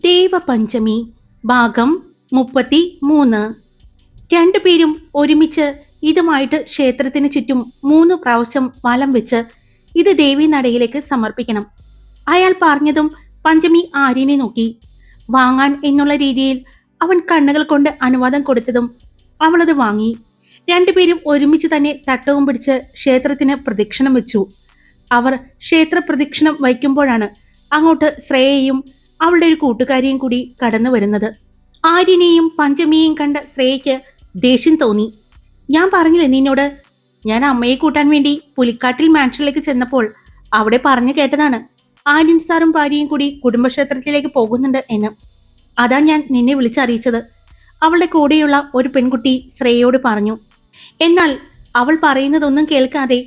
ദേവപഞ്ചമി ഭാഗം 33. രണ്ടുപേരും ഒരുമിച്ച് ഇതുമായിട്ട് ക്ഷേത്രത്തിന് ചുറ്റും 3 പ്രാവശ്യം വലം വെച്ച് ഇത് ദേവി നടയിലേക്ക് സമർപ്പിക്കണം. അയാൾ പറഞ്ഞതും പഞ്ചമി ആര്യനെ നോക്കി. വാങ്ങാൻ എന്നുള്ള രീതിയിൽ അവൻ കണ്ണുകൾ കൊണ്ട് അനുവാദം കൊടുത്തതും അവളത് വാങ്ങി. രണ്ടുപേരും ഒരുമിച്ച് തന്നെ തട്ടവും പിടിച്ച് ക്ഷേത്രത്തിന് പ്രദക്ഷിണം വെച്ചു. അവർ ക്ഷേത്ര പ്രദക്ഷിണം വയ്ക്കുമ്പോഴാണ് അങ്ങോട്ട് ശ്രേയയും അവളുടെ ഒരു കൂട്ടുകാരിയും കൂടി കടന്നു വരുന്നത്. ആര്യനെയും പഞ്ചമിയെയും കണ്ട ശ്രേയയ്ക്ക് ദേഷ്യം തോന്നി. ഞാൻ പറഞ്ഞില്ലേ നിന്നോട്, ഞാൻ അമ്മയെ കൂട്ടാൻ വേണ്ടി പുലിക്കാട്ടിൽ മാൻഷനിലേക്ക് ചെന്നപ്പോൾ അവിടെ പറഞ്ഞു കേട്ടതാണ് ആര്യൻ സാറും ഭാര്യയും കൂടി കുടുംബക്ഷേത്രത്തിലേക്ക് പോകുന്നുണ്ട് എന്ന്. അതാ ഞാൻ നിന്നെ വിളിച്ചറിയിച്ചത്. അവളുടെ കൂടെയുള്ള ഒരു പെൺകുട്ടി ശ്രേയയോട് പറഞ്ഞു. എന്നാൽ അവൾ പറയുന്നതൊന്നും കേൾക്കാതെ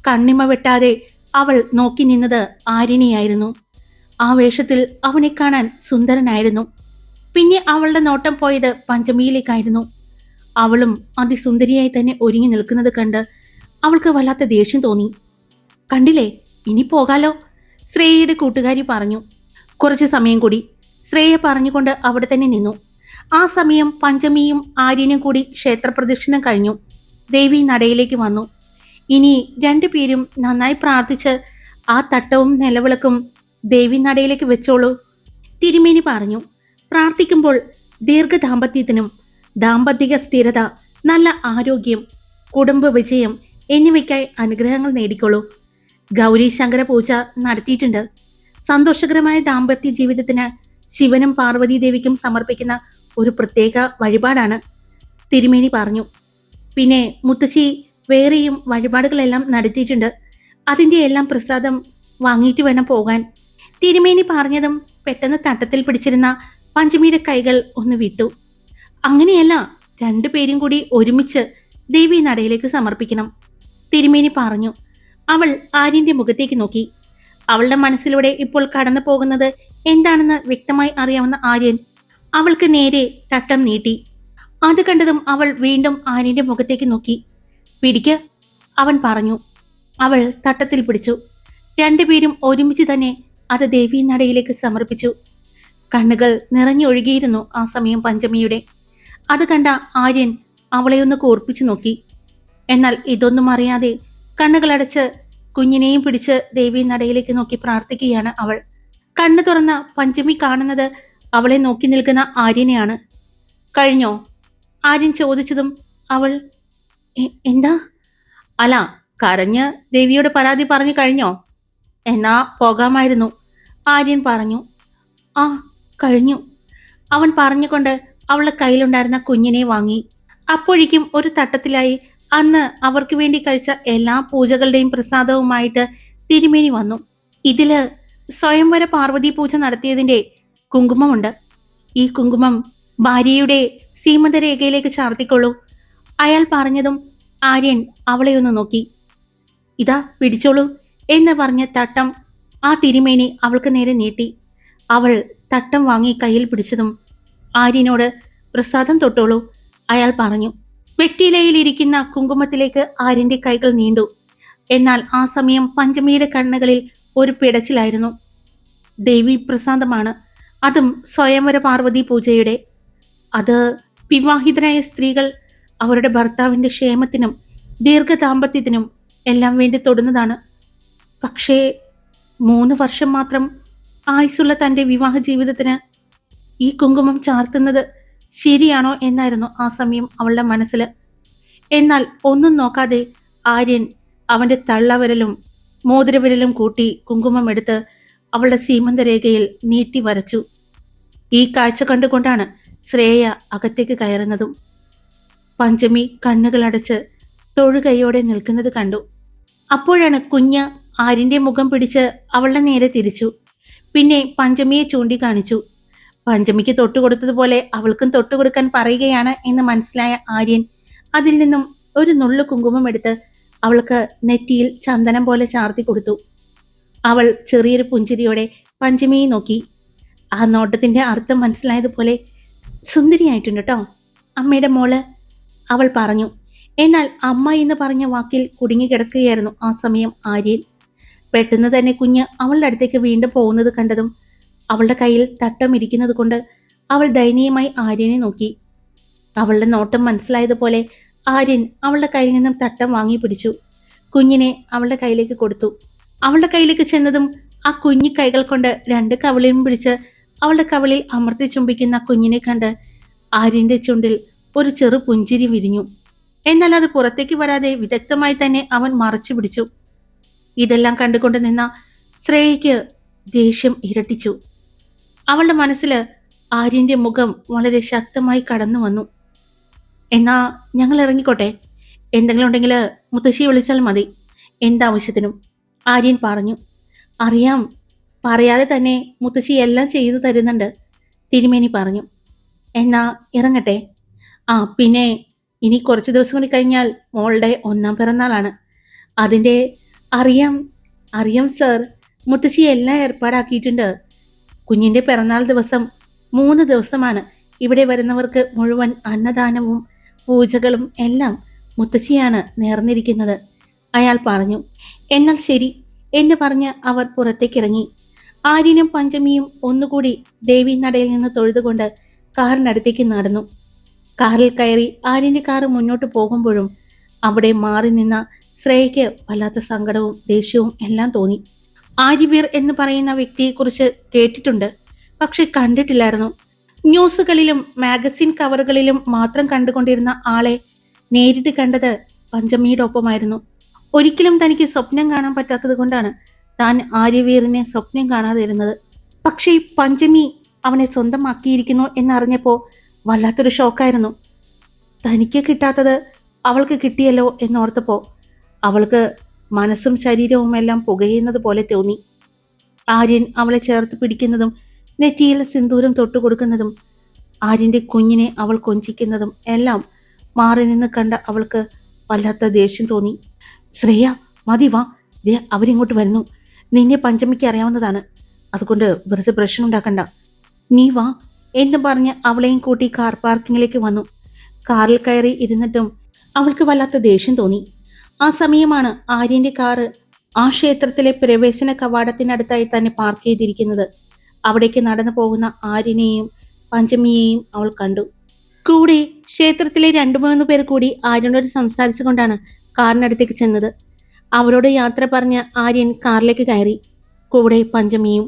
കണ്ണിമ വെട്ടാതെ അവൾ നോക്കി നിന്നത് ആര്യനെയായിരുന്നു. ആ വേഷത്തിൽ അവനെ കാണാൻ സുന്ദരനായിരുന്നു. പിന്നെ അവളുടെ നോട്ടം പോയത് പഞ്ചമിയിലേക്കായിരുന്നു. അവളും അതിസുന്ദരിയായി തന്നെ ഒരുങ്ങി നിൽക്കുന്നത് കണ്ട് അവൾക്ക് വല്ലാത്ത ദേഷ്യം തോന്നി. കണ്ടില്ലേ, ഇനി പോകാലോ, ശ്രേയയുടെ കൂട്ടുകാരി പറഞ്ഞു. കുറച്ചു സമയം കൂടി, ശ്രേയ പറഞ്ഞുകൊണ്ട് അവിടെ തന്നെ നിന്നു. ആ സമയം പഞ്ചമിയും ആര്യനും കൂടി ക്ഷേത്രപ്രദക്ഷിണം കഴിഞ്ഞു ദേവി നടയിലേക്ക് വന്നു. ഇനി രണ്ടുപേരും നന്നായി പ്രാർത്ഥിച്ച് ആ തട്ടവും നിലവിളക്കും ദേവി നടയിലേക്ക് വെച്ചോളൂ, തിരുമേനി പറഞ്ഞു. പ്രാർത്ഥിക്കുമ്പോൾ ദീർഘദാമ്പത്യത്തിനും ദാമ്പത്തിക സ്ഥിരത, നല്ല ആരോഗ്യം, കുടുംബ വിജയം എന്നിവയ്ക്കായി അനുഗ്രഹങ്ങൾ നേടിക്കോളൂ. ഗൗരി ശങ്കര പൂജ നടത്തിയിട്ടുണ്ട്. സന്തോഷകരമായ ദാമ്പത്യ ജീവിതത്തിന് ശിവനും പാർവതി ദേവിക്കും സമർപ്പിക്കുന്ന ഒരു പ്രത്യേക വഴിപാടാണ്, തിരുമേനി പറഞ്ഞു. പിന്നെ മുത്തശ്ശി വേറെയും വഴിപാടുകളെല്ലാം നടത്തിയിട്ടുണ്ട്. അതിൻ്റെ എല്ലാം പ്രസാദം വാങ്ങിയിട്ട് വേണം പോകാൻ. തിരുമേനി പറഞ്ഞതും പെട്ടെന്ന് തട്ടത്തിൽ പിടിച്ചിരുന്ന പഞ്ചമിയുടെ കൈകൾ ഒന്ന് വിട്ടു. അങ്ങനെയല്ല, രണ്ടുപേരും കൂടി ഒരുമിച്ച് ദേവി നടയിലേക്ക് സമർപ്പിക്കണം, തിരുമേനി പറഞ്ഞു. അവൾ ആര്യന്റെ മുഖത്തേക്ക് നോക്കി. അവളുടെ മനസ്സിലൂടെ ഇപ്പോൾ കടന്നു പോകുന്നത് എന്താണെന്ന് വ്യക്തമായി അറിയാവുന്ന ആര്യൻ അവൾക്ക് നേരെ തട്ടം നീട്ടി. അത് കണ്ടതും അവൾ വീണ്ടും ആര്യന്റെ മുഖത്തേക്ക് നോക്കി. പിടിക്ക്, അവൻ പറഞ്ഞു. അവൾ തട്ടത്തിൽ പിടിച്ചു. രണ്ടുപേരും ഒരുമിച്ച് തന്നെ അത് ദേവി നടയിലേക്ക് സമർപ്പിച്ചു. കണ്ണുകൾ നിറഞ്ഞൊഴുകിയിരുന്നു ആ സമയം പഞ്ചമിയുടെ. അത് കണ്ട ആര്യൻ അവളെ ഒന്ന് കൂർപ്പിച്ചു നോക്കി. എന്നാൽ ഇതൊന്നും അറിയാതെ കണ്ണുകളടച്ച് കുഞ്ഞിനെയും പിടിച്ച് ദേവി നടയിലേക്ക് നോക്കി പ്രാർത്ഥിക്കുകയാണ് അവൾ. കണ്ണു തുറന്ന പഞ്ചമി കാണുന്നത് അവളെ നോക്കി നിൽക്കുന്ന ആര്യനെയാണ്. കഴിഞ്ഞോ, ആര്യൻ ചോദിച്ചതും അവൾ എന്താ? അല്ല, കരഞ്ഞ് ദേവിയോട് പരാതി പറഞ്ഞു കഴിഞ്ഞോ? എന്നാ പോകാമായിരുന്നു, ആര്യൻ പറഞ്ഞു. ആ, കഴിഞ്ഞു, അവൻ പറഞ്ഞുകൊണ്ട് അവളുടെ കയ്യിലുണ്ടായിരുന്ന കുഞ്ഞിനെ വാങ്ങി. അപ്പോഴേക്കും ഒരു തട്ടത്തിലായി അന്ന് അവർക്ക് വേണ്ടി കഴിച്ച എല്ലാ പൂജകളുടെയും പ്രസാദവുമായിട്ട് തിരുമേനി വന്നു. ഇതില് സ്വയംവര പാർവതി പൂജ നടത്തിയതിന്റെ കുങ്കുമമുണ്ട്. ഈ കുങ്കുമം ഭാര്യയുടെ സീമന്തരേഖയിലേക്ക് ചാർത്തിക്കൊള്ളൂ, അയാൾ പറഞ്ഞതും ആര്യൻ അവളെ ഒന്ന് നോക്കി. ഇതാ പിടിച്ചോളൂ എന്ന് പറഞ്ഞ തട്ടം ആ തിരുമേനി അവൾക്ക് നേരെ നീട്ടി. അവൾ തട്ടം വാങ്ങി കയ്യിൽ പിടിച്ചതും ആര്യനോട് പ്രസാദം തൊട്ടോളൂ, അയാൾ പറഞ്ഞു. വെറ്റിലയിലിരിക്കുന്ന കുങ്കുമത്തിലേക്ക് ആര്യന്റെ കൈകൾ നീണ്ടു. എന്നാൽ ആ സമയം പഞ്ചമിയുടെ കണ്ണുകളിൽ ഒരു പിടച്ചിലായിരുന്നു. ദേവി പ്രസാദമാണ്, അതും സ്വയംവര പാർവതി പൂജയുടെ. അത് വിവാഹിതരായ സ്ത്രീകൾ അവരുടെ ഭർത്താവിന്റെ ക്ഷേമത്തിനും ദീർഘദാമ്പത്യത്തിനും എല്ലാം വേണ്ടി തൊടുന്നതാണ്. പക്ഷേ 3 വർഷം മാത്രം ആയുസ്സുള്ള തൻ്റെ വിവാഹ ജീവിതത്തിന് ഈ കുങ്കുമം ചാർത്തുന്നത് ശരിയാണോ എന്നായിരുന്നു ആ സമയം അവളുടെ മനസ്സിൽ. എന്നാൽ ഒന്നും നോക്കാതെ ആര്യൻ അവൻ്റെ തള്ളവിരലും മോതിരവിരലും കൂട്ടി കുങ്കുമം എടുത്ത് അവളുടെ സീമന്തരേഖയിൽ നീട്ടി വരച്ചു. ഈ കാഴ്ച കണ്ടുകൊണ്ടാണ് ശ്രേയ അകത്തേക്ക് കയറുന്നതും. പഞ്ചമി കണ്ണുകളടച്ച് തൊഴുകൈയോടെ നിൽക്കുന്നത് കണ്ടു. അപ്പോഴാണ് കുഞ്ഞ് ആര്യന്റെ മുഖം പിടിച്ച് അവളുടെ നേരെ തിരിച്ചു. പിന്നെ പഞ്ചമിയെ ചൂണ്ടിക്കാണിച്ചു. പഞ്ചമിക്ക് തൊട്ടുകൊടുത്തതുപോലെ അവൾക്കും തൊട്ടുകൊടുക്കാൻ പറയുകയാണ് എന്ന് മനസ്സിലായ ആര്യൻ അതിൽ നിന്നും ഒരു നുള്ളു കുങ്കുമം എടുത്ത് അവൾക്ക് നെറ്റിയിൽ ചന്ദനം പോലെ ചാർത്തി കൊടുത്തു. അവൾ ചെറിയൊരു പുഞ്ചിരിയോടെ പഞ്ചമിയെ നോക്കി. ആ നോട്ടത്തിന്റെ അർത്ഥം മനസ്സിലായതുപോലെ സുന്ദരിയായിട്ടുണ്ട് കേട്ടോ അമ്മയുടെ മോള്, അവൾ പറഞ്ഞു. എന്നാൽ അമ്മ എന്ന് പറഞ്ഞ വാക്കിൽ കുടുങ്ങിക്കിടക്കുകയായിരുന്നു ആ സമയം ആര്യൻ. പെട്ടെന്ന് തന്നെ കുഞ്ഞ് അവളുടെ അടുത്തേക്ക് വീണ്ടും പോകുന്നത് കണ്ടതും അവളുടെ കയ്യിൽ തട്ടം ഇരിക്കുന്നത് കൊണ്ട് അവൾ ദയനീയമായി ആര്യനെ നോക്കി. അവളുടെ നോട്ടം മനസ്സിലായതുപോലെ ആര്യൻ അവളുടെ കയ്യിൽ നിന്നും തട്ടം വാങ്ങി പിടിച്ചു. കുഞ്ഞിനെ അവളുടെ കയ്യിലേക്ക് കൊടുത്തു. അവളുടെ കയ്യിലേക്ക് ചെന്നതും ആ കുഞ്ഞി കൈകൾ കൊണ്ട് രണ്ട് കവിളിലും പിടിച്ച് അവളുടെ കവിളിൽ അമർത്തി ചുംബിക്കുന്ന കുഞ്ഞിനെ കണ്ട് ആര്യന്റെ ചുണ്ടിൽ ഒരു ചെറു പുഞ്ചിരി വിരിഞ്ഞു. എന്നാൽ അത് പുറത്തേക്ക് വരാതെ വിദഗ്ധമായി തന്നെ അവൻ മറച്ചു പിടിച്ചു. ഇതെല്ലാം കണ്ടുകൊണ്ട് നിന്ന ശ്രേയയ്ക്ക് ദേഷ്യം ഇരട്ടിച്ചു. അവളുടെ മനസ്സിൽ ആര്യന്റെ മുഖം വളരെ ശക്തമായി കടന്നു വന്നു. എന്നാ ഞങ്ങൾ ഇറങ്ങിക്കോട്ടെ, എന്തെങ്കിലും ഉണ്ടെങ്കിൽ മുത്തശ്ശിയെ വിളിച്ചാൽ മതി, എന്താവശ്യത്തിനും, ആര്യൻ പറഞ്ഞു. അറിയാം, പറയാതെ തന്നെ മുത്തശ്ശി എല്ലാം ചെയ്തു തരുന്നുണ്ട്, തിരുമേനി പറഞ്ഞു. എന്നാ ഇറങ്ങട്ടെ. ആ പിന്നെ ഇനി കുറച്ച് ദിവസം കൂടി കഴിഞ്ഞാൽ മോളുടെ 1ാം പിറന്നാളാണ്. അതിൻ്റെ അറിയാം അറിയാം സർ, മുത്തശ്ശി എല്ലാം ഏർപ്പാടാക്കിയിട്ടുണ്ട്. കുഞ്ഞിൻ്റെ പിറന്നാൾ ദിവസം 3 ദിവസമാണ് ഇവിടെ വരുന്നവർക്ക് മുഴുവൻ അന്നദാനവും പൂജകളും എല്ലാം മുത്തശ്ശിയാണ് നേർന്നിരിക്കുന്നത്, അയാൾ പറഞ്ഞു. എന്നാൽ ശരി എന്ന് പറഞ്ഞ് അവർ പുറത്തേക്കിറങ്ങി. ആര്യനും പഞ്ചമിയും ഒന്നുകൂടി ദേവി നടയിൽ നിന്ന് തൊഴുതുകൊണ്ട് കാറിനടുത്തേക്ക് നടന്നു. കാറിൽ കയറി ആര്യന്റെ കാറ് മുന്നോട്ട് പോകുമ്പോഴും അവിടെ മാറി നിന്ന ശ്രേയയ്ക്ക് വല്ലാത്ത സങ്കടവും ദേഷ്യവും എല്ലാം തോന്നി. ആര്യവീർ എന്ന് പറയുന്ന വ്യക്തിയെക്കുറിച്ച് കേട്ടിട്ടുണ്ട്, പക്ഷെ കണ്ടിട്ടില്ലായിരുന്നു. ന്യൂസുകളിലും മാഗസിൻ കവറുകളിലും മാത്രം കണ്ടുകൊണ്ടിരുന്ന ആളെ നേരിട്ട് കണ്ടത് പഞ്ചമിയുടെ ഒപ്പമായിരുന്നു. ഒരിക്കലും തനിക്ക് സ്വപ്നം കാണാൻ പറ്റാത്തത് കൊണ്ടാണ് താൻ ആര്യവീറിനെ സ്വപ്നം കാണാതെ ഇരുന്നത്. പക്ഷേ പഞ്ചമി അവനെ സ്വന്തമാക്കിയിരിക്കുന്നു എന്നറിഞ്ഞപ്പോൾ വല്ലാത്തൊരു ഷോക്കായിരുന്നു. തനിക്ക് കിട്ടാത്തത് അവൾക്ക് കിട്ടിയല്ലോ എന്നോർത്തപ്പോൾ അവൾക്ക് മനസ്സും ശരീരവും എല്ലാം പുകയുന്നത് പോലെ തോന്നി. ആര്യൻ അവളെ ചേർത്ത് പിടിക്കുന്നതും നെറ്റിയിൽ സിന്ദൂരം തൊട്ടുകൊടുക്കുന്നതും ആര്യൻ്റെ കുഞ്ഞിനെ അവൾ കൊഞ്ചിക്കുന്നതും എല്ലാം മാറി നിന്ന് കണ്ട അവൾക്ക് വല്ലാത്ത ദേഷ്യം തോന്നി. ശ്രേയ, മതി വാ, ദേ അവരിങ്ങോട്ട് വരുന്നു. നിന്നെ പഞ്ചമിക്ക് അറിയാവുന്നതാണ്, അതുകൊണ്ട് വെറുതെ പ്രശ്നം ഉണ്ടാക്കണ്ട, നീ വാ എന്ന് പറഞ്ഞ് അവളെയും കൂട്ടി കാർ പാർക്കിങ്ങിലേക്ക് വന്നു. കാറിൽ കയറി ഇരുന്നിട്ടും അവൾക്ക് വല്ലാത്ത ദേഷ്യം തോന്നി. ആ സമയമാണ് ആര്യന്റെ കാറ് ആ ക്ഷേത്രത്തിലെ പ്രവേശന കവാടത്തിനടുത്തായി തന്നെ പാർക്ക് ചെയ്തിരിക്കുന്നത്. അവിടേക്ക് നടന്നു പോകുന്ന ആര്യനെയും പഞ്ചമിയെയും അവൾ കണ്ടു. കൂടെ ക്ഷേത്രത്തിലെ 2-3 പേർ കൂടി ആര്യനോട് സംസാരിച്ചു കൊണ്ടാണ് കാറിനടുത്തേക്ക് ചെന്നത്. അവരോട് യാത്ര പറഞ്ഞ് ആര്യൻ കാറിലേക്ക് കയറി, കൂടെ പഞ്ചമിയും.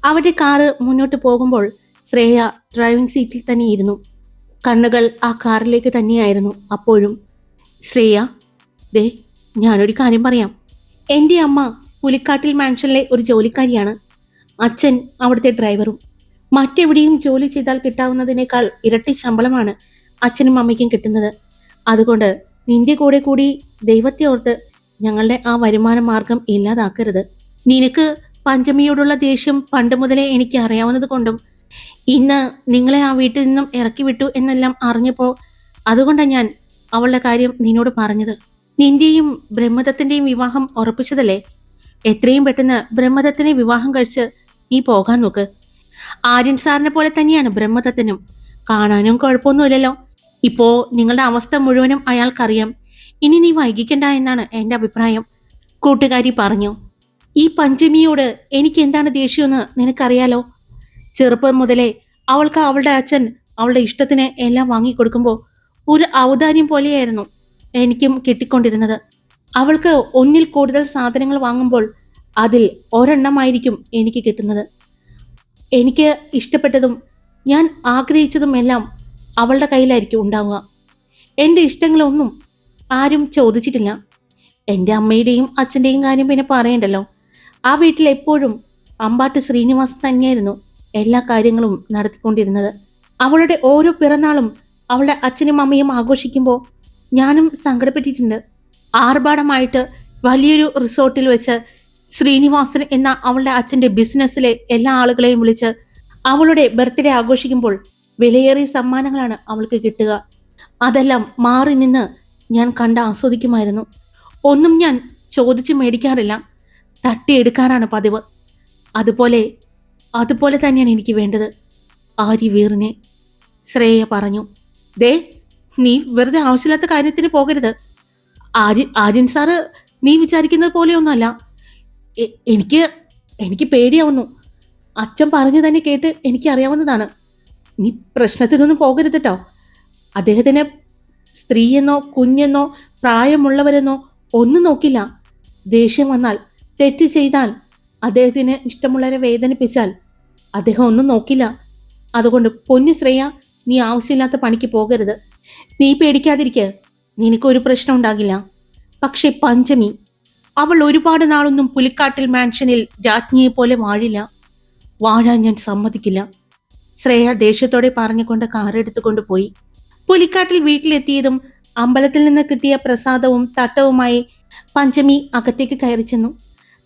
അവരുടെ കാറ് മുന്നോട്ട് പോകുമ്പോൾ ശ്രേയ ഡ്രൈവിംഗ് സീറ്റിൽ തന്നെ ഇരുന്നു. കണ്ണുകൾ ആ കാറിലേക്ക് തന്നെയായിരുന്നു അപ്പോഴും. ശ്രേയ, ദേ ഞാനൊരു കാര്യം പറയാം. എൻ്റെ അമ്മ പുലിക്കാട്ടിൽ മാൻഷനിലെ ഒരു ജോലിക്കാരിയാണ്. അച്ഛൻ അവിടുത്തെ ഡ്രൈവറും. മറ്റെവിടെയും ജോലി ചെയ്താൽ കിട്ടാവുന്നതിനേക്കാൾ ഇരട്ടി ശമ്പളമാണ് അച്ഛനും അമ്മയ്ക്കും കിട്ടുന്നത്. അതുകൊണ്ട് നിന്റെ കൂടെ കൂടി ദൈവത്തെ ഓർത്ത് ഞങ്ങളുടെ ആ വരുമാന മാർഗം ഇല്ലാതാക്കരുത്. നിനക്ക് പഞ്ചമിയോടുള്ള ദേഷ്യം പണ്ട് മുതലേ എനിക്ക് അറിയാവുന്നത് കൊണ്ടും ഇന്ന് നിങ്ങളെ ആ വീട്ടിൽ നിന്നും ഇറക്കി വിട്ടു എന്നെല്ലാം അറിഞ്ഞപ്പോൾ അതുകൊണ്ടാണ് ഞാൻ അവളുടെ കാര്യം നിന്നോട് പറഞ്ഞത്. നിന്റെയും ബ്രഹ്മദത്തിന്റെയും വിവാഹം ഉറപ്പിച്ചതല്ലേ? എത്രയും പെട്ടെന്ന് ബ്രഹ്മദത്തിനെ വിവാഹം കഴിച്ച് നീ പോകാൻ നോക്ക്. ആര്യൻ സാറിനെ പോലെ തന്നെയാണ് ബ്രഹ്മദത്തനും. കാണാനും കുഴപ്പമൊന്നുമില്ലല്ലോ. ഇപ്പോ നിങ്ങളുടെ അവസ്ഥ മുഴുവനും അയാൾക്കറിയാം. ഇനി നീ വൈകിക്കണ്ട എന്നാണ് എൻ്റെ അഭിപ്രായം, കൂട്ടുകാരി പറഞ്ഞു. ഈ പഞ്ചമിയോട് എനിക്ക് എന്താണ് ദേഷ്യമെന്ന് നിനക്കറിയാലോ. ചെറുപ്പം മുതലേ അവൾക്ക് അവളുടെ അച്ഛൻ അവളുടെ ഇഷ്ടത്തിന് എല്ലാം വാങ്ങിക്കൊടുക്കുമ്പോൾ ഒരു ഔദാര്യം പോലെയായിരുന്നു എനിക്കും കിട്ടിക്കൊണ്ടിരുന്നത്. അവൾക്ക് ഒന്നിൽ കൂടുതൽ സാധനങ്ങൾ വാങ്ങുമ്പോൾ അതിൽ ഒരെണ്ണമായിരിക്കും എനിക്ക് കിട്ടുന്നത്. എനിക്ക് ഇഷ്ടപ്പെട്ടതും ഞാൻ ആഗ്രഹിച്ചതും എല്ലാം അവളുടെ കയ്യിലായിരിക്കും ഉണ്ടാവുക. എൻ്റെ ഇഷ്ടങ്ങളൊന്നും ആരും ചോദിച്ചിട്ടില്ല. എൻ്റെ അമ്മയുടെയും അച്ഛൻ്റെയും കാര്യം പിന്നെ പറയണ്ടല്ലോ. ആ വീട്ടിൽ എപ്പോഴും അമ്പാട്ട് ശ്രീനിവാസൻ തന്നെയായിരുന്നു എല്ലാ കാര്യങ്ങളും നടത്തിക്കൊണ്ടിരുന്നത്. അവളുടെ ഓരോ പിറന്നാളും അവളുടെ അച്ഛനും അമ്മയും ആഘോഷിക്കുമ്പോൾ ഞാനും സങ്കടപ്പെട്ടിട്ടുണ്ട്. ആർഭാടമായിട്ട് വലിയൊരു റിസോർട്ടിൽ വെച്ച് ശ്രീനിവാസൻ എന്ന അവളുടെ അച്ഛൻ്റെ ബിസിനസ്സിലെ എല്ലാ ആളുകളെയും വിളിച്ച് അവളുടെ ബർത്ത്ഡേ ആഘോഷിക്കുമ്പോൾ വിലയേറിയ സമ്മാനങ്ങളാണ് അവൾക്ക് കിട്ടുക. അതെല്ലാം മാറി നിന്ന് ഞാൻ കണ്ട് ആസ്വദിക്കുമായിരുന്നു. ഒന്നും ഞാൻ ചോദിച്ച് മേടിക്കാറില്ല, തട്ടിയെടുക്കാറാണ് പതിവ്. അതുപോലെ തന്നെയാണ് എനിക്ക് വേണ്ടത് ആര്യവീറിനെ, ശ്രേയ പറഞ്ഞു. ദേ, നീ വെറുതെ ആവശ്യമില്ലാത്ത കാര്യത്തിന് പോകരുത്. ആര്യൻ സാറ് നീ വിചാരിക്കുന്നത് പോലെയൊന്നുമല്ല. എനിക്ക് പേടിയാവുന്നു. അച്ഛൻ പറഞ്ഞു തന്നെ കേട്ട് എനിക്കറിയാവുന്നതാണ്. നീ പ്രശ്നത്തിനൊന്നും പോകരുത് കേട്ടോ. അദ്ദേഹത്തിന് സ്ത്രീയെന്നോ കുഞ്ഞെന്നോ പ്രായമുള്ളവരെന്നോ ഒന്നും നോക്കില്ല. ദേഷ്യം വന്നാൽ, തെറ്റ് ചെയ്താൽ, അദ്ദേഹത്തിന് ഇഷ്ടമുള്ളവരെ വേദനിപ്പിച്ചാൽ അദ്ദേഹം ഒന്നും നോക്കില്ല. അതുകൊണ്ട് പൊന്നു ശ്രേയ, നീ ആവശ്യമില്ലാത്ത പണിക്ക് പോകരുത്. നീ പേടിക്കാതിരിക്കുക, നിനക്കൊരു പ്രശ്നം ഉണ്ടാകില്ല. പക്ഷെ പഞ്ചമി, അവൾ ഒരുപാട് നാളൊന്നും പുലിക്കാട്ടിൽ മാൻഷനിൽ രാജ്ഞിയെ പോലെ വാഴില്ല. വാഴാൻ ഞാൻ സമ്മതിക്കില്ല. ശ്രേയ ദേഷ്യത്തോടെ പറഞ്ഞുകൊണ്ട് കാറെടുത്തുകൊണ്ട് പോയി. പുലിക്കാട്ടിൽ വീട്ടിലെത്തിയതും അമ്പലത്തിൽ നിന്ന് കിട്ടിയ പ്രസാദവും തട്ടവുമായി പഞ്ചമി അകത്തേക്ക് കയറി ചെന്നു.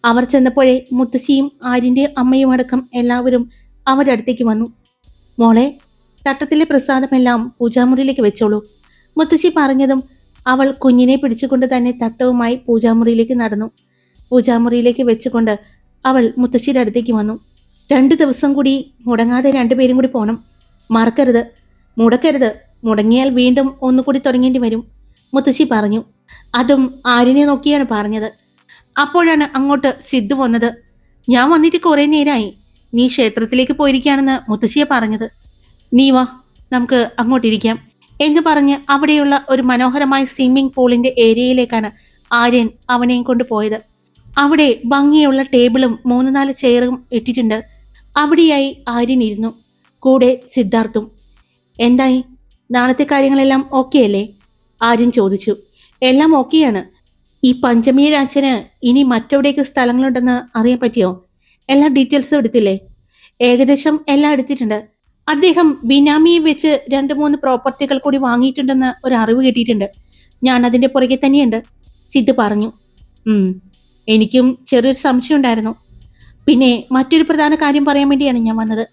അവർ ചെന്നപ്പോഴേ മുത്തശ്ശിയും ആര്യന്റെ അമ്മയും അടക്കം എല്ലാവരും അവരുടെ അടുത്തേക്ക് വന്നു. മോളെ, തട്ടത്തിലെ പ്രസാദമെല്ലാം പൂജാമുറിയിലേക്ക് വെച്ചോളൂ. മുത്തശ്ശി പറഞ്ഞതും അവൾ കുഞ്ഞിനെ പിടിച്ചുകൊണ്ട് തന്നെ തട്ടവുമായി പൂജാമുറിയിലേക്ക് നടന്നു. പൂജാമുറിയിലേക്ക് വെച്ചുകൊണ്ട് അവൾ മുത്തശ്ശിയുടെ അടുത്തേക്ക് വന്നു. 2 ദിവസം കൂടി മുടങ്ങാതെ 2 പേരും കൂടി പോണം. മറക്കരുത്, മുടക്കരുത്. മുടങ്ങിയാൽ വീണ്ടും ഒന്നുകൂടി തുടങ്ങേണ്ടി വരും, മുത്തശ്ശി പറഞ്ഞു. അതും ആര്യനെ നോക്കിയാണ് പറഞ്ഞത്. അപ്പോഴാണ് അങ്ങോട്ട് സിദ്ധു വന്നത്. ഞാൻ വന്നിട്ട് കുറെ നേരമായി. നീ ക്ഷേത്രത്തിലേക്ക് പോയിരിക്കുകയാണെന്ന് മുത്തശ്ശിയെ പറഞ്ഞത്. നീ വാ, നമുക്ക് അങ്ങോട്ടിരിക്കാം എന്ന് പറഞ്ഞ് അവിടെയുള്ള ഒരു മനോഹരമായ സ്വിമ്മിംഗ് പൂളിന്റെ ഏരിയയിലേക്കാണ് ആര്യൻ അവനെയും കൊണ്ടുപോയത്. അവിടെ ഭംഗിയുള്ള ടേബിളും 3-4 ചെയറും ഇട്ടിട്ടുണ്ട്. അവിടെയായി ആര്യൻ ഇരുന്നു, കൂടെ സിദ്ധാർത്ഥും. എന്തായി, നാളത്തെ കാര്യങ്ങളെല്ലാം ഓക്കെ അല്ലേ? ആര്യൻ ചോദിച്ചു. എല്ലാം ഓക്കെയാണ്. ഈ പഞ്ചമിയുടെ അച്ഛന് ഇനി മറ്റെവിടേക്ക് സ്ഥലങ്ങളുണ്ടെന്ന് അറിയാൻ പറ്റിയോ? എല്ലാ ഡീറ്റെയിൽസും എടുത്തില്ലേ? ഏകദേശം എല്ലാം എടുത്തിട്ടുണ്ട്. അദ്ദേഹം ബിനാമിയെ വെച്ച് 2-3 പ്രോപ്പർട്ടികൾ കൂടി വാങ്ങിയിട്ടുണ്ടെന്ന് ഒരു അറിവ് കിട്ടിയിട്ടുണ്ട്. ഞാൻ അതിന്റെ പുറകെ തന്നെയുണ്ട്, സിദ്ധു പറഞ്ഞു. എനിക്കും ചെറിയൊരു സംശയം ഉണ്ടായിരുന്നു. പിന്നെ മറ്റൊരു പ്രധാന കാര്യം പറയാൻ വേണ്ടിയാണ് ഞാൻ വന്നത്.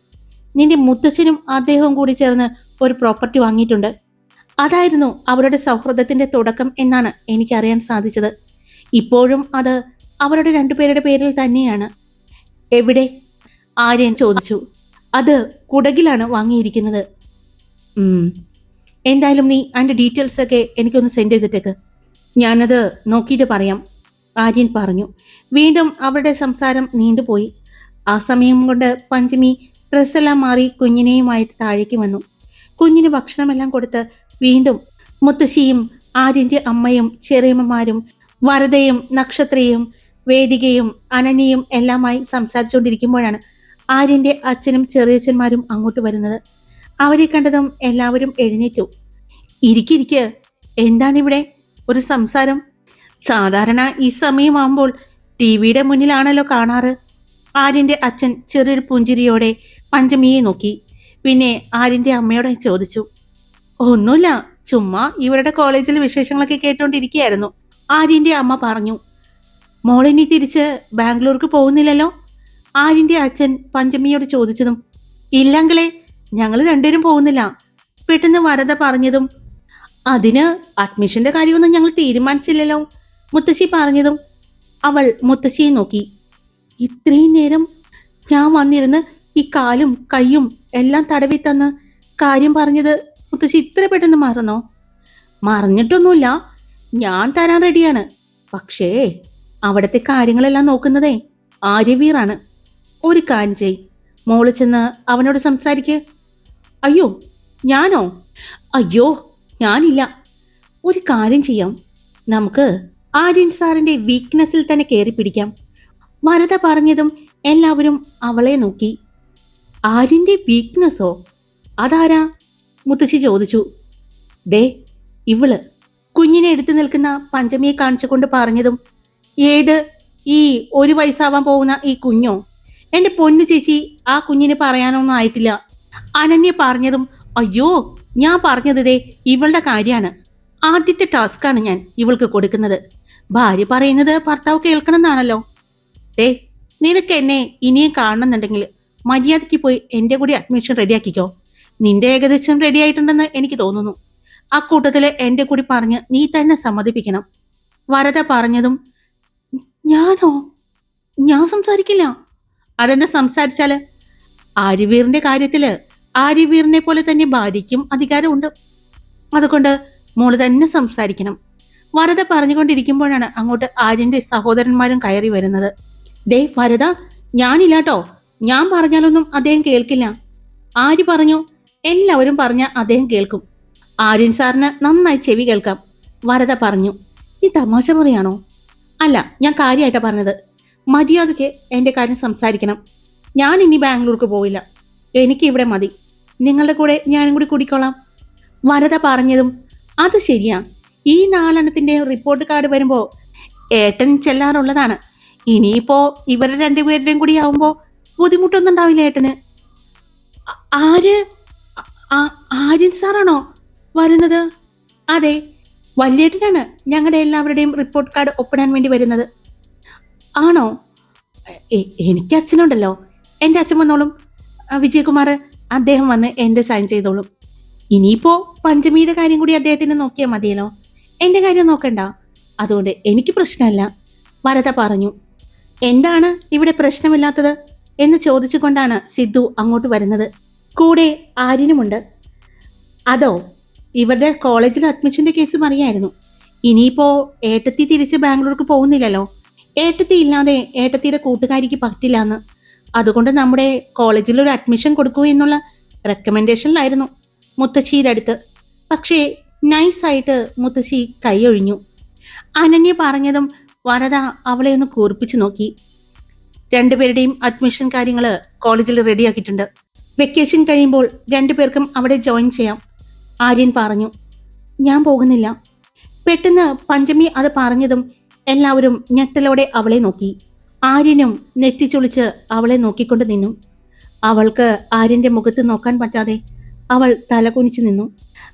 നിന്റെ മുത്തച്ഛനും അദ്ദേഹവും കൂടി ചേർന്ന് ഒരു പ്രോപ്പർട്ടി വാങ്ങിയിട്ടുണ്ട്. അതായിരുന്നു അവരുടെ സൗഹൃദത്തിന്റെ തുടക്കം എന്നാണ് എനിക്കറിയാൻ സാധിച്ചത്. ഇപ്പോഴും അത് അവരുടെ 2 പേരുടെ പേരിൽ തന്നെയാണ്. എവിടെ? ആര്യൻ ചോദിച്ചു. അത് കുടകിലാണ് വാങ്ങിയിരിക്കുന്നത്. എന്തായാലും നീ അതിന്റെ ഡീറ്റെയിൽസ് ഒക്കെ എനിക്കൊന്ന് സെൻഡ് ചെയ്തിട്ടേക്ക്. ഞാനത് നോക്കിയിട്ട് പറയാം, ആര്യൻ പറഞ്ഞു. വീണ്ടും അവരുടെ സംസാരം നീണ്ടുപോയി. ആ സമയം കൊണ്ട് പഞ്ചമി ഡ്രസ്സെല്ലാം മാറി കുഞ്ഞിനെയുമായിട്ട് താഴേക്ക് വന്നു. കുഞ്ഞിന് ഭക്ഷണമെല്ലാം കൊടുത്ത് വീണ്ടും മുത്തശ്ശിയും ആര്യന്റെ അമ്മയും ചെറിയമ്മമാരും വരദയും നക്ഷത്രയും വേദികയും അനന്യയും എല്ലാമായി സംസാരിച്ചുകൊണ്ടിരിക്കുമ്പോഴാണ് ആര്യന്റെ അച്ഛനും ചെറിയച്ഛന്മാരും അങ്ങോട്ട് വരുന്നത്. അവരെ കണ്ടതും എല്ലാവരും എഴുന്നേറ്റു. ഇരിക്കിരിക്ക്, എന്താണിവിടെ ഒരു സംസാരം? സാധാരണ ഈ സമയമാകുമ്പോൾ ടിവിയുടെ മുന്നിലാണല്ലോ കാണാറ്. ആര്യന്റെ അച്ഛൻ ചെറിയൊരു പുഞ്ചിരിയോടെ പഞ്ചമിയെ നോക്കി. പിന്നെ ആര്യന്റെ അമ്മയോടെ ചോദിച്ചു. ഒന്നുമില്ല, ചുമ്മാ ഇവരുടെ കോളേജിലെ വിശേഷങ്ങളൊക്കെ കേട്ടോണ്ടിരിക്കുകയായിരുന്നു, ആര്യന്റെ അമ്മ പറഞ്ഞു. മോളിനി തിരിച്ച് ബാംഗ്ലൂർക്ക് പോകുന്നില്ലല്ലോ? ആര്യന്റെ അച്ഛൻ പഞ്ചമിയോട് ചോദിച്ചതും ഇല്ലങ്കിളെ, ഞങ്ങൾ 2 പേരും പോകുന്നില്ല, പെട്ടെന്ന് വരദ പറഞ്ഞതും അതിന് അഡ്മിഷന്റെ കാര്യമൊന്നും ഞങ്ങൾ തീരുമാനിച്ചില്ലല്ലോ, മുത്തശ്ശി പറഞ്ഞതും അവൾ മുത്തശ്ശിയെ നോക്കി. ഇത്രയും നേരം ഞാൻ വന്നിരുന്ന് ഈ കാലും കൈയും എല്ലാം തടവി തന്ന് കാര്യം പറഞ്ഞത് മുത്തശ്ശി ഇത്ര പെട്ടെന്ന് മറന്നോ? മറന്നിട്ടൊന്നുമില്ല, ഞാൻ തരാൻ റെഡിയാണ്. പക്ഷേ അവിടുത്തെ കാര്യങ്ങളെല്ലാം നോക്കുന്നതേ ആര്യവീറാണ്. ഒരു കാര്യം ചെയ്, മോള് ചെന്ന് അവനോട് സംസാരിക്ക്. അയ്യോ, ഞാനോ? അയ്യോ, ഞാനില്ല. ഒരു കാര്യം ചെയ്യാം, നമുക്ക് ആര്യൻ സാറിന്റെ വീക്ക്നെസ്സിൽ തന്നെ കയറി പിടിക്കാം. വരദ പറഞ്ഞതും എല്ലാവരും അവളെ നോക്കി. ആര്യന്റെ വീക്ക്നെസ്സോ? അതാരാ? മുത്തശ്ശി ചോദിച്ചു. ദേ ഇവള്, കുഞ്ഞിനെ എടുത്തു നിൽക്കുന്ന പഞ്ചമിയെ കാണിച്ചുകൊണ്ട് പറഞ്ഞതും ഏത്? ഈ 1 വയസ്സാവാൻ പോകുന്ന ഈ കുഞ്ഞോ? എന്റെ പൊന്നു ചേച്ചി, ആ കുഞ്ഞിനെ പറയാനൊന്നും ആയിട്ടില്ല. അനന്യ പറഞ്ഞതും അയ്യോ, ഞാൻ പറഞ്ഞത് ദേ ഇവളുടെ കാര്യമാണ്. ആദ്യത്തെ ടാസ്ക്കാണ് ഞാൻ ഇവൾക്ക് കൊടുക്കുന്നത്. ഭാര്യ പറയുന്നത് ഭർത്താവ് കേൾക്കണം എന്നാണല്ലോ. ദേ, നിനക്ക് എന്നെ ഇനിയും കാണണമെന്നുണ്ടെങ്കിൽ മര്യാദയ്ക്ക് പോയി എൻ്റെ കൂടി അഡ്മിഷൻ റെഡിയാക്കിക്കോ. നിന്റെ ഏകദേശം റെഡി ആയിട്ടുണ്ടെന്ന് എനിക്ക് തോന്നുന്നു. ആ കൂട്ടത്തില് എൻ്റെ കൂടി പറഞ്ഞ് നീ തന്നെ സമ്മതിപ്പിക്കണം. വരദ പറഞ്ഞതും ഞാനോ? ഞാൻ സംസാരിക്കില്ല. അതെന്താ സംസാരിച്ചാല്? ആര്യവീറിന്റെ കാര്യത്തില് ആര്യവീറിനെ പോലെ തന്നെ ഭാര്യയ്ക്കും അധികാരമുണ്ട്. അതുകൊണ്ട് മോള് തന്നെ സംസാരിക്കണം. വരദ പറഞ്ഞുകൊണ്ടിരിക്കുമ്പോഴാണ് അങ്ങോട്ട് ആര്യന്റെ സഹോദരന്മാരും കയറി വരുന്നത്. ദേ വരദ, ഞാനില്ലാട്ടോ, ഞാൻ പറഞ്ഞാലൊന്നും അദ്ദേഹം കേൾക്കില്ല. ആര് പറഞ്ഞു? എല്ലാവരും പറഞ്ഞ അദ്ദേഹം കേൾക്കും. ആര്യൻ സാറിന് നന്നായി ചെവി കേൾക്കാം. വരദ പറഞ്ഞു. നീ തമാശ പറയാണോ? അല്ല, ഞാൻ കാര്യമായിട്ടാ പറഞ്ഞത്. മര്യാദയ്ക്ക് എൻ്റെ കാര്യം സംസാരിക്കണം. ഞാൻ ഇനി ബാംഗ്ലൂർക്ക് പോവില്ല. എനിക്ക് ഇവിടെ മതി. നിങ്ങളുടെ കൂടെ ഞാനും കൂടി കൂടിക്കോളാം. വരദ പറഞ്ഞതും അത് ശരിയാ. ഈ 4 റിപ്പോർട്ട് കാർഡ് വരുമ്പോ ഏട്ടൻ ചെല്ലാറുള്ളതാണ്. ഇനിയിപ്പോ ഇവരുടെ 2 പേരുടെയും കൂടി ആവുമ്പോ ബുദ്ധിമുട്ടൊന്നും ഉണ്ടാവില്ല ഏട്ടന്. ആര്? ആര്യൻ സാറാണോ വരുന്നത്? അതെ, വല്യേട്ടനാണ് ഞങ്ങളുടെ എല്ലാവരുടെയും റിപ്പോർട്ട് കാർഡ് ഒപ്പിടാൻ വേണ്ടി വരുന്നത്. ആണോ? എനിക്ക് അച്ഛനുണ്ടല്ലോ. എൻ്റെ അച്ഛൻ വന്നോളും. വിജയകുമാർ, അദ്ദേഹം വന്ന് എൻ്റെ സൈൻ ചെയ്തോളും. ഇനിയിപ്പോ പഞ്ചമിയുടെ കാര്യം കൂടി അദ്ദേഹത്തിന് നോക്കിയാൽ മതിയല്ലോ. എൻ്റെ കാര്യം നോക്കണ്ട. അതുകൊണ്ട് എനിക്ക് പ്രശ്നമല്ല, വരദ പറഞ്ഞു. എന്താണ് ഇവിടെ പ്രശ്നമില്ലാത്തത് എന്ന് ചോദിച്ചുകൊണ്ടാണ് സിദ്ധു അങ്ങോട്ട് വരുന്നത്. കൂടെ ആര്യനുമുണ്ട്. അതോ, ഇവരുടെ കോളേജിൽ അഡ്മിഷന്റെ കേസ് അറിയായിരുന്നു. ഇനിയിപ്പോ ഏട്ടത്തി തിരിച്ച് ബാംഗ്ലൂർക്ക് പോകുന്നില്ലല്ലോ. ഏട്ടത്തി ഇല്ലാതെ ഏട്ടത്തിയുടെ കൂട്ടുകാരിക്ക് പറ്റില്ലാന്ന്. അതുകൊണ്ട് നമ്മുടെ കോളേജിൽ ഒരു അഡ്മിഷൻ കൊടുക്കൂ എന്നുള്ള റെക്കമെൻഡേഷനിലായിരുന്നു മുത്തശ്ശിയുടെ അടുത്ത്. പക്ഷേ നൈസായിട്ട് മുത്തശ്ശി കൈയൊഴിഞ്ഞു. അനന്യ പറഞ്ഞതും വരദ അവളെ ഒന്ന് കൂർപ്പിച്ചു നോക്കി. 2 പേരുടെയും അഡ്മിഷൻ കാര്യങ്ങൾ കോളേജിൽ റെഡിയാക്കിയിട്ടുണ്ട്. വെക്കേഷൻ കഴിയുമ്പോൾ 2 പേർക്കും അവിടെ ജോയിൻ ചെയ്യാം, ആര്യൻ പറഞ്ഞു. ഞാൻ പോകുന്നില്ല. പെട്ടെന്ന് പഞ്ചമി അത് പറഞ്ഞതും എല്ലാവരും ഞെട്ടലോടെ അവളെ നോക്കി. ആര്യനും നെറ്റിച്ചൊളിച്ച് അവളെ നോക്കിക്കൊണ്ട് നിന്നു. അവൾക്ക് ആര്യന്റെ മുഖത്ത് നോക്കാൻ പറ്റാതെ അവൾ തല കുനിച്ചു നിന്നു.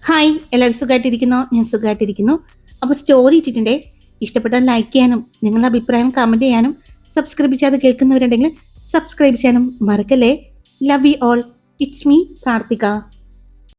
ഹായ്, എല്ലാവരും സുഖമായിട്ടിരിക്കുന്നോ? ഞാൻ സുഖമായിട്ടിരിക്കുന്നു. അപ്പോൾ സ്റ്റോറി ഇട്ടിട്ടുണ്ടേ. ഇഷ്ടപ്പെട്ടാൽ ലൈക്ക് ചെയ്യാനും നിങ്ങളുടെ അഭിപ്രായം കമൻറ്റ് ചെയ്യാനും സബ്സ്ക്രൈബ് ചെയ്യാതെ കേൾക്കുന്നവരുണ്ടെങ്കിൽ സബ്സ്ക്രൈബ് ചെയ്യാനും മറക്കല്ലേ. Love you all. It's me Karthika.